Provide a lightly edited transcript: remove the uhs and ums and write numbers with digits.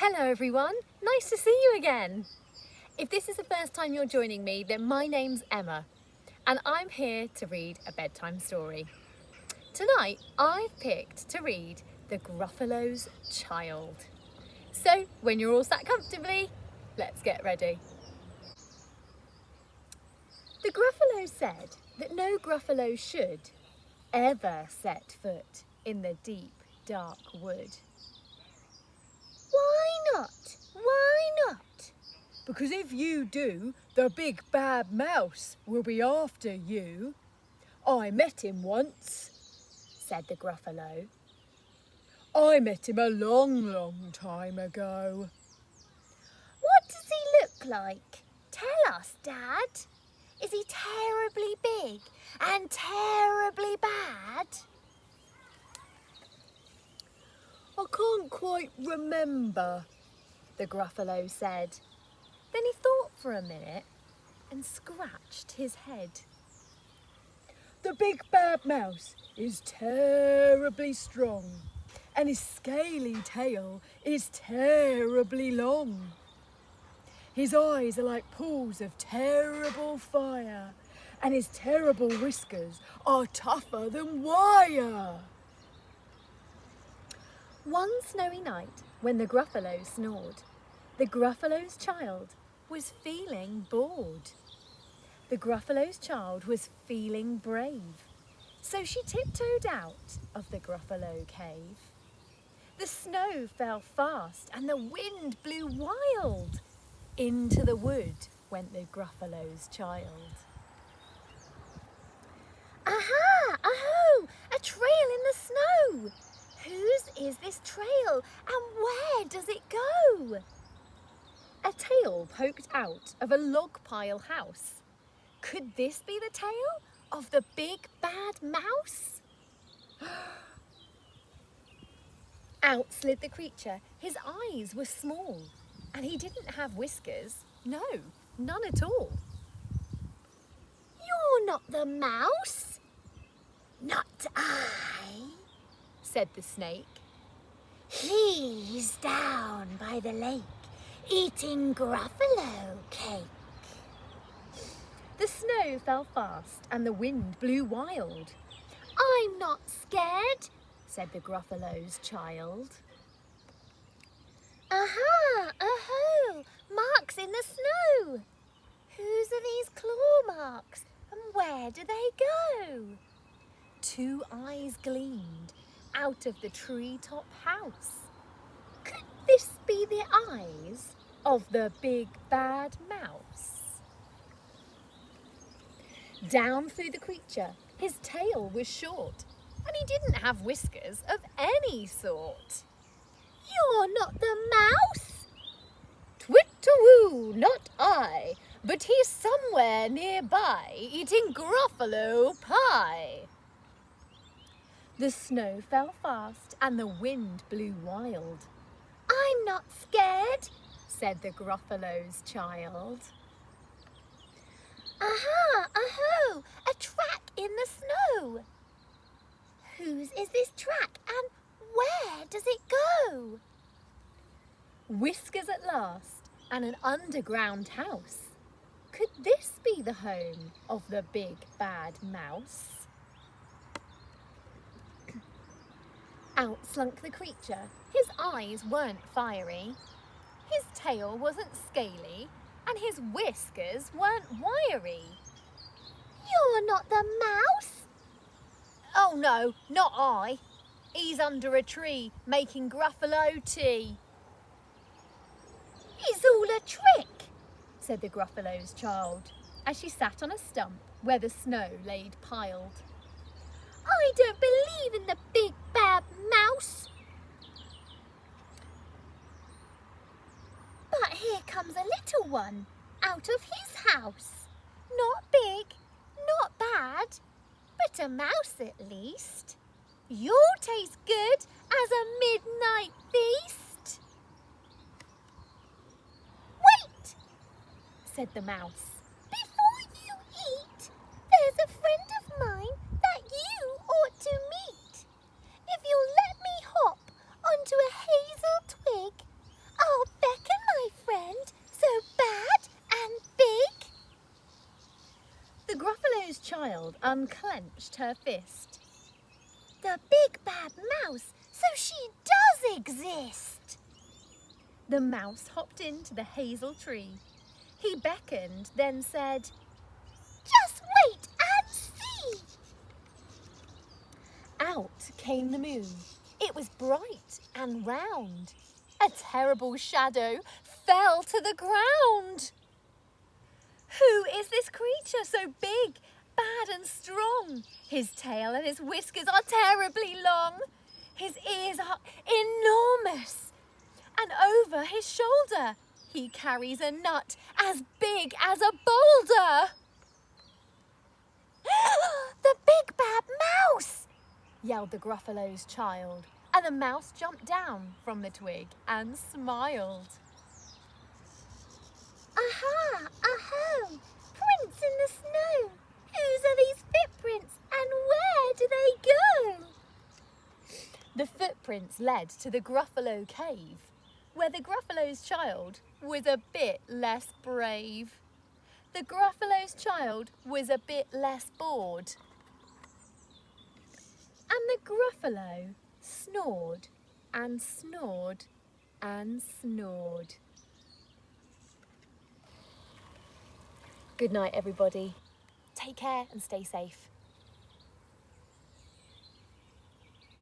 Hello everyone, nice to see you again. If this is the first time you're joining me, then my name's Emma and I'm here to read a bedtime story. Tonight I've picked to read The Gruffalos Child. So when you're all sat comfortably, let's get ready. The Gruffalos said that no Gruffalo should ever set foot in the deep, dark wood. Why not? Why not? Because if you do, the big bad mouse will be after you. I met him once, said the Gruffalo. I met him a long time ago. What does he look like? Tell us, Dad. Is he terribly big and terribly bad? I can't quite remember, the Gruffalo said. Then he thought for a minute and scratched his head. The big bad mouse is terribly strong and his scaly tail is terribly long. His eyes are like pools of terrible fire and his terrible whiskers are tougher than wire. One snowy night, when the Gruffalo snored, the Gruffalo's child was feeling bored. The Gruffalo's child was feeling brave, so she tiptoed out of the Gruffalo cave. The snow fell fast and the wind blew wild. Into the wood went the Gruffalo's child. Aha! Aho! A trail in the snow! Whose is this trail and where does it go? A tail poked out of a log pile house. Could this be the tail of the big bad mouse? Out slid the creature. His eyes were small and he didn't have whiskers. No, none at all. You're not the mouse. Not I, said the snake. He's down by the lake eating Gruffalo cake. The snow fell fast and the wind blew wild. I'm not scared, said the Gruffalo's child. Aha! Aho! Marks in the snow. Whose are these claw marks and where do they go? Two eyes gleamed out of the treetop house. Could this be the eyes of the big bad mouse? Down flew the creature. His tail was short and he didn't have whiskers of any sort. You're not the mouse? Twit-a-woo, not I, but he's somewhere nearby eating Gruffalo pie. The snow fell fast and the wind blew wild. I'm not scared, said the Gruffalo's child. Aha! Aho! A track in the snow. Whose is this track and where does it go? Whiskers at last and an underground house. Could this be the home of the big bad mouse? Out slunk the creature. His eyes weren't fiery. His tail wasn't scaly and his whiskers weren't wiry. You're not the mouse? Oh no, not I. He's under a tree making Gruffalo tea. It's all a trick, said the Gruffalo's child as she sat on a stump where the snow laid piled. I don't believe in the big bad mouse. But here comes a little one out of his house. Not big, not bad, but a mouse at least. You'll taste good as a midnight feast. Wait, said the mouse. Before you eat, there's a friend of mine that you ought to meet. If you'll let me hop onto a hazel twig, I'll unclenched her fist. The big bad mouse, so she does exist. The mouse hopped into the hazel tree. He beckoned, then said, Just wait and see. Out came the moon. It was bright and round. A terrible shadow fell to the ground. Who is this creature so big, bad and strong? His tail and his whiskers are terribly long. His ears are enormous. And over his shoulder, he carries a nut as big as a boulder. The big bad mouse! Yelled the Gruffalos Child, and the mouse jumped down from the twig and smiled. Aha, aho, prints in the snow. Whose are these footprints and where do they go? The footprints led to the Gruffalo cave, where the Gruffalos Child was a bit less brave. The Gruffalos Child was a bit less bored. And the Gruffalo snored and snored and snored. Good night, everybody. Take care and stay safe.